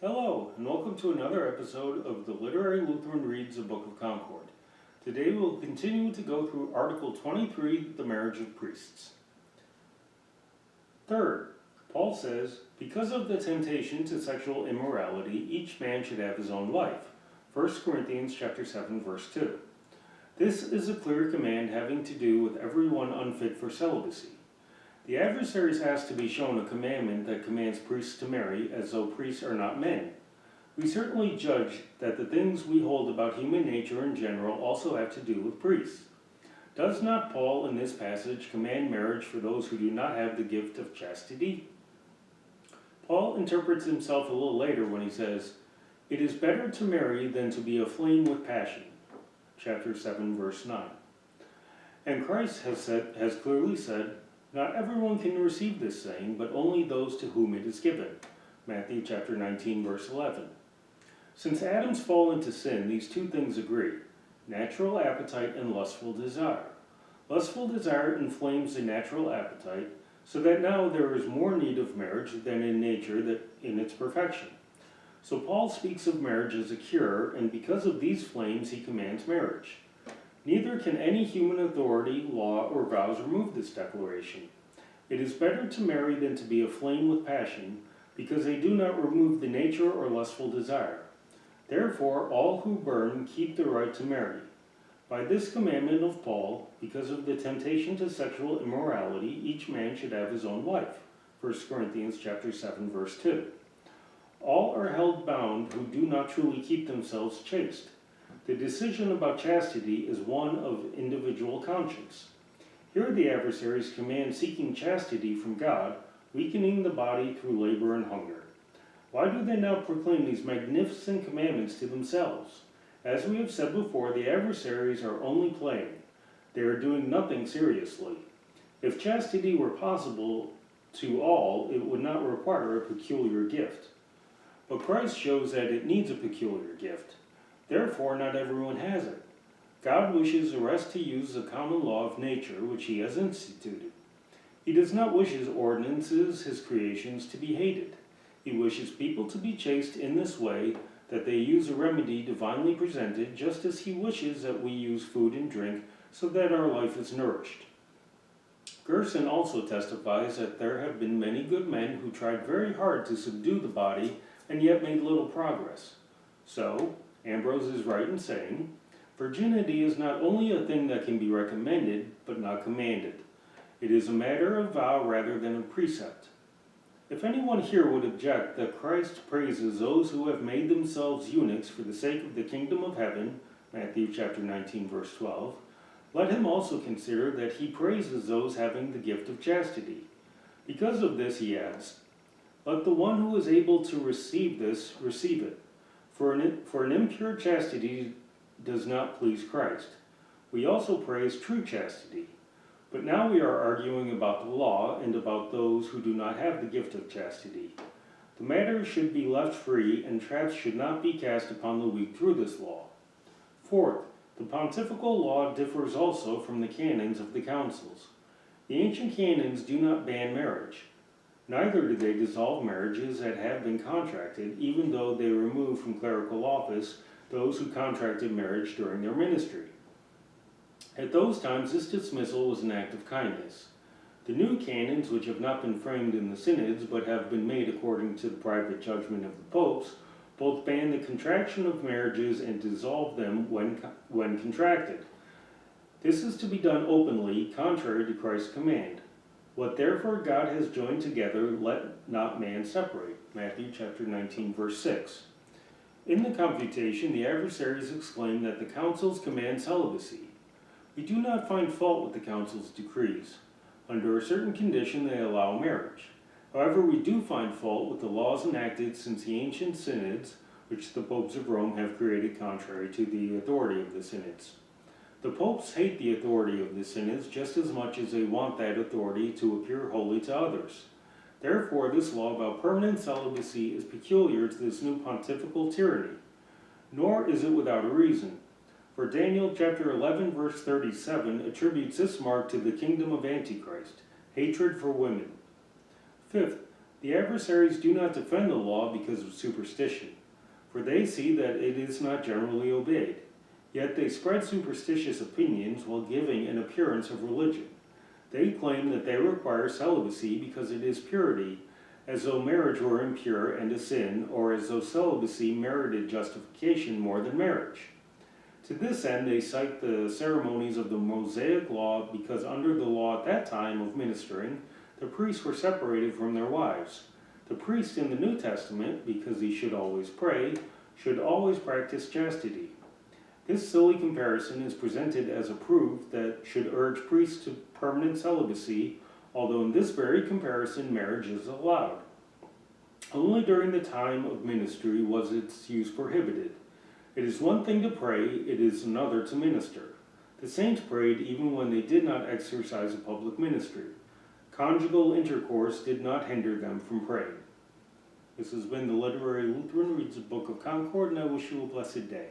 Hello, and welcome to another episode of the Literary Lutheran Reads a Book of Concord. Today we'll continue to go through Article 23, the marriage of priests. Third, Paul says, because of the temptation to sexual immorality, each man should have his own wife. 1 Corinthians chapter 7, verse 2. This is a clear command having to do with everyone unfit for celibacy. The adversaries ask to be shown a commandment that commands priests to marry, as though priests are not men. We certainly judge that the things we hold about human nature in general also have to do with priests. Does not Paul in this passage command marriage for those who do not have the gift of chastity? Paul interprets himself a little later when he says, "It is better to marry than to be aflame with passion." Chapter 7, verse 9. And Christ has clearly said, "Not everyone can receive this saying, but only those to whom it is given." Matthew chapter 19, verse 11. Since Adam's fall into sin, these two things agree: natural appetite and lustful desire. Lustful desire inflames the natural appetite, so that now there is more need of marriage than in nature that in its perfection. So Paul speaks of marriage as a cure, and because of these flames he commands marriage. Neither can any human authority, law, or vows remove this declaration. It is better to marry than to be aflame with passion, because they do not remove the nature or lustful desire. Therefore, all who burn keep the right to marry. By this commandment of Paul, because of the temptation to sexual immorality, each man should have his own wife. 1 Corinthians chapter 7, verse 2. All are held bound who do not truly keep themselves chaste. The decision about chastity is one of individual conscience. Here the adversaries command seeking chastity from God, weakening the body through labor and hunger. Why do they now proclaim these magnificent commandments to themselves? As we have said before, the adversaries are only playing. They are doing nothing seriously. If chastity were possible to all, it would not require a peculiar gift. But Christ shows that it needs a peculiar gift. Therefore, not everyone has it. God wishes the rest to use the common law of nature which he has instituted. He does not wish his ordinances, his creations, to be hated. He wishes people to be chaste in this way, that they use a remedy divinely presented, just as he wishes that we use food and drink so that our life is nourished. Gerson also testifies that there have been many good men who tried very hard to subdue the body and yet made little progress. So, Ambrose is right in saying, virginity is not only a thing that can be recommended, but not commanded. It is a matter of vow rather than a precept. If anyone here would object that Christ praises those who have made themselves eunuchs for the sake of the kingdom of heaven, Matthew chapter 19, verse 12, let him also consider that he praises those having the gift of chastity. Because of this, he adds, let the one who is able to receive this receive it. For an impure chastity does not please Christ. We also praise true chastity. But now we are arguing about the law and about those who do not have the gift of chastity. The matter should be left free, and traps should not be cast upon the weak through this law. Fourth, the pontifical law differs also from the canons of the councils. The ancient canons do not ban marriage. Neither do they dissolve marriages that have been contracted, even though they remove from clerical office those who contracted marriage during their ministry. At those times, this dismissal was an act of kindness. The new canons, which have not been framed in the synods but have been made according to the private judgment of the popes, both ban the contraction of marriages and dissolve them when contracted. This is to be done openly, contrary to Christ's command. What therefore God has joined together, let not man separate. Matthew chapter 19, verse 6. In the confutation, the adversaries exclaim that the councils command celibacy. We do not find fault with the council's decrees. Under a certain condition, they allow marriage. However, we do find fault with the laws enacted since the ancient synods, which the popes of Rome have created contrary to the authority of the synods. The popes hate the authority of the synods just as much as they want that authority to appear holy to others. Therefore, this law about permanent celibacy is peculiar to this new pontifical tyranny. Nor is it without a reason. For Daniel chapter 11, verse 37 attributes this mark to the kingdom of Antichrist, hatred for women. Fifth, The adversaries do not defend the law because of superstition, for they see that it is not generally obeyed. Yet they spread superstitious opinions while giving an appearance of religion. They claim that they require celibacy because it is purity, as though marriage were impure and a sin, or as though celibacy merited justification more than marriage. To this end, they cite the ceremonies of the Mosaic law because under the law at that time of ministering, the priests were separated from their wives. The priest in the New Testament, because he should always pray, should always practice chastity. This silly comparison is presented as a proof that should urge priests to permanent celibacy, although in this very comparison marriage is allowed. Only during the time of ministry was its use prohibited. It is one thing to pray, it is another to minister. The saints prayed even when they did not exercise a public ministry. Conjugal intercourse did not hinder them from praying. This has been the Literary Lutheran Reads the Book of Concord, and I wish you a blessed day.